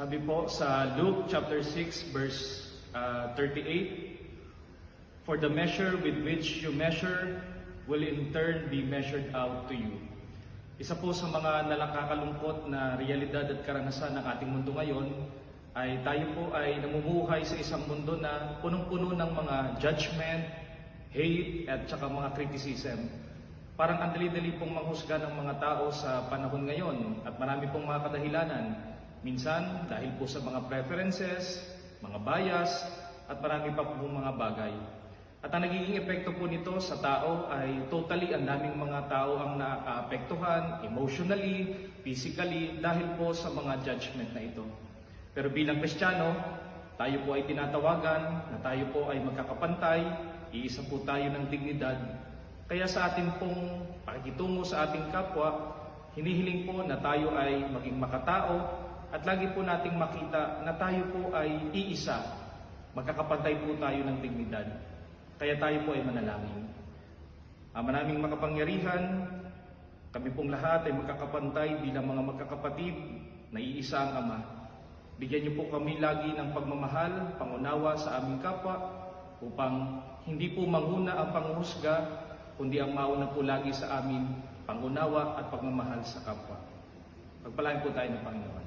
Sabi po sa Luke chapter 6 verse 38, "For the measure with which you measure will in turn be measured out to you." Isa po sa mga nakakalungkot na realidad at karanasan ng ating mundo ngayon ay tayo po ay namumuhay sa isang mundo na punong-puno ng mga judgment, hate at saka mga criticism. Parang ang dali-dali pong manghusga ng mga tao sa panahon ngayon at marami pong mga kadahilanan. Minsan dahil po sa mga preferences, mga bias at marami pa po mga bagay. At ang nagiging epekto po nito sa tao ay totally ang daming mga tao ang naaapektuhan emotionally, physically dahil po sa mga judgment na ito. Pero bilang Kristiyano, tayo po ay tinatawagan na tayo po ay magkakapantay, iisa po tayo ng dignidad. Kaya sa ating pong pakikitungo sa ating kapwa, hinihiling po na tayo ay maging makatao at lagi po nating makita na tayo po ay iisa. Magkakapantay po tayo ng dignidad. Kaya tayo po ay manalangin. Maraming makapangyarihan, kami pong lahat ay magkakapantay bilang mga magkakapatid na iisa ang Ama. Bigyan niyo po kami lagi ng pagmamahal, pangunawa sa aming kapwa upang hindi po manguna ang panghuhusga, kundi ang mauna po lagi sa amin, pangunawa at pagmamahal sa kapwa. Pagpalain po tayo ng Panginoon.